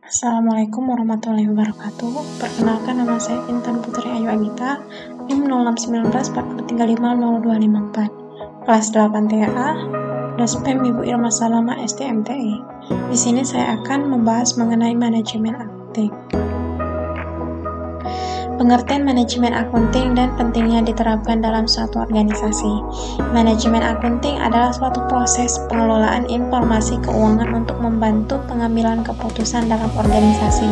Assalamualaikum warahmatullahi wabarakatuh. Perkenalkan, nama saya Intan Putri Ayu Agita, NIM 061943500254, kelas 8 TA, Dospem Ibu Irma Salama STMTI. Di sini saya akan membahas mengenai manajemen akunting. Pengertian manajemen akunting dan pentingnya diterapkan dalam suatu organisasi. Manajemen akunting adalah suatu proses pengelolaan informasi keuangan untuk membantu pengambilan keputusan dalam organisasi.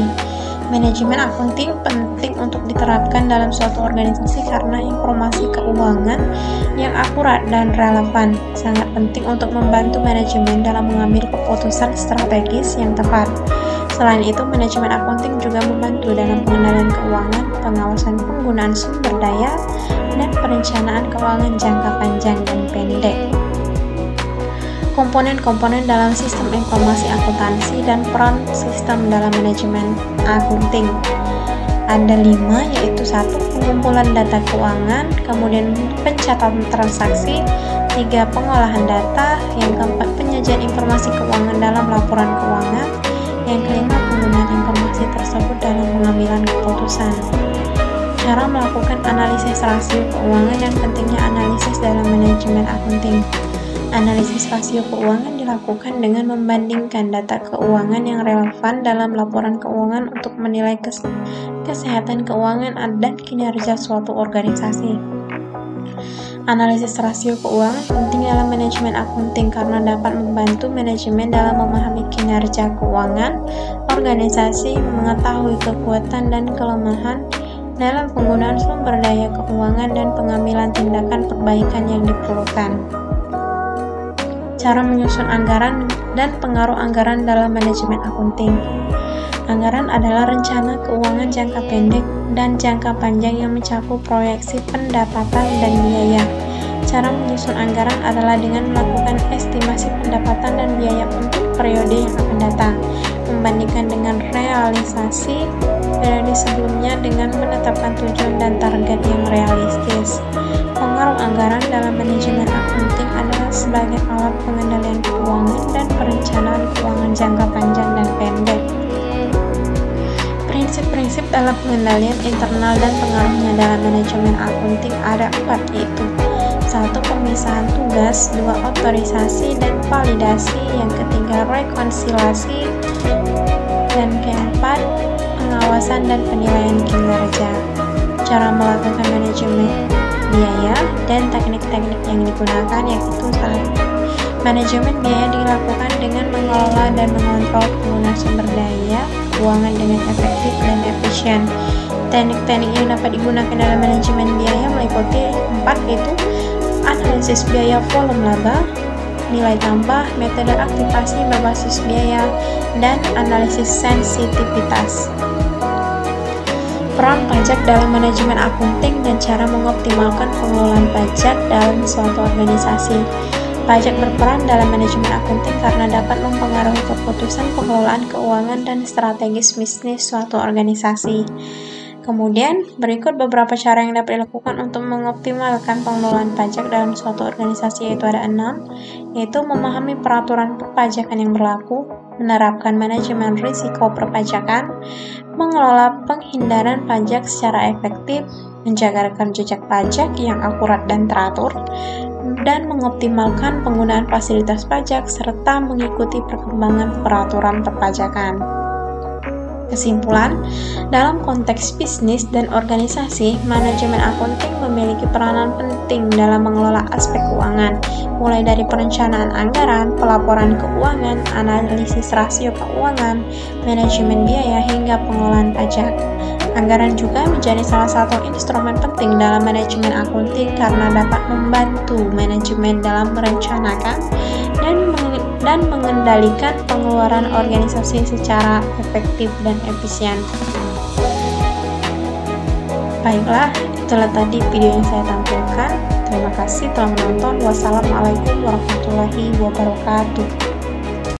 Manajemen akunting penting untuk diterapkan dalam suatu organisasi karena informasi keuangan yang akurat dan relevan sangat penting untuk membantu manajemen dalam mengambil keputusan strategis yang tepat. Selain itu, manajemen akunting juga membantu dalam pengendalian keuangan, pengawasan penggunaan sumber daya, dan perencanaan keuangan jangka panjang dan pendek. Komponen-komponen dalam sistem informasi akuntansi dan peran sistem dalam manajemen akunting. Ada 5, yaitu 1. Pengumpulan data keuangan, kemudian pencatatan transaksi, 3. Pengolahan data, yang keempat penyajian informasi keuangan dalam laporan keuangan, yang kelima penggunaan informasi tersebut dalam pengambilan keputusan. Cara melakukan analisis rasio keuangan dan pentingnya analisis dalam manajemen akunting. Analisis rasio keuangan dilakukan dengan membandingkan data keuangan yang relevan dalam laporan keuangan untuk menilai kesehatan keuangan dan kinerja suatu organisasi. Analisis rasio keuangan penting dalam manajemen akunting karena dapat membantu manajemen dalam memahami kinerja keuangan organisasi, mengetahui kekuatan dan kelemahan dalam penggunaan sumber daya keuangan dan pengambilan tindakan perbaikan yang diperlukan. Cara menyusun anggaran dan pengaruh anggaran dalam manajemen akunting. Anggaran adalah rencana keuangan jangka pendek dan jangka panjang yang mencakup proyeksi pendapatan dan biaya. Cara menyusun anggaran adalah dengan melakukan estimasi pendapatan dan biaya untuk periode yang akan datang, membandingkan dengan realisasi periode sebelumnya dengan menetapkan tujuan dan target yang realistis. Pengaruh anggaran dalam manajemen akunting adalah sebagai alat pengendalian keuangan dan perencanaan keuangan jangka panjang dan pendek. Prinsip-prinsip dalam pengendalian internal dan pengaruhnya dalam manajemen akunting ada 4, yaitu 1. Pemisahan tugas, 2. Otorisasi dan validasi, yang ketiga rekonsiliasi, dan keempat pengawasan dan penilaian kinerja. Cara melakukan manajemen biaya dan teknik-teknik yang digunakan yaitu 1. Manajemen biaya dilakukan dengan mengelola dan mengontrol penggunaan sumber daya keuangan dengan efektif dan efisien. Teknik-teknik yang dapat digunakan dalam manajemen biaya meliputi 4, yaitu analisis biaya volume laba, nilai tambah, metode aktivasi berbasis biaya, dan analisis sensitivitas. Peran pajak dalam manajemen akunting dan cara mengoptimalkan pengelolaan pajak dalam suatu organisasi. Pajak berperan dalam manajemen akunting karena dapat mempengaruhi keputusan pengelolaan keuangan dan strategis bisnis suatu organisasi. Kemudian, berikut beberapa cara yang dapat dilakukan untuk mengoptimalkan pengelolaan pajak dalam suatu organisasi, yaitu ada 6, yaitu memahami peraturan perpajakan yang berlaku, menerapkan manajemen risiko perpajakan, mengelola penghindaran pajak secara efektif, menjaga rekam jejak pajak yang akurat dan teratur, dan mengoptimalkan penggunaan fasilitas pajak serta mengikuti perkembangan peraturan perpajakan. Kesimpulan, dalam konteks bisnis dan organisasi, manajemen akunting memiliki peranan penting dalam mengelola aspek keuangan, mulai dari perencanaan anggaran, pelaporan keuangan, analisis rasio keuangan, manajemen biaya, hingga pengelolaan pajak. Anggaran juga menjadi salah satu instrumen penting dalam manajemen akunting karena dapat membantu manajemen dalam merencanakan dan mengendalikan pengeluaran organisasi secara efektif dan efisien. Baiklah, itulah tadi video yang saya tampilkan. Terima kasih telah menonton. Wassalamualaikum warahmatullahi wabarakatuh.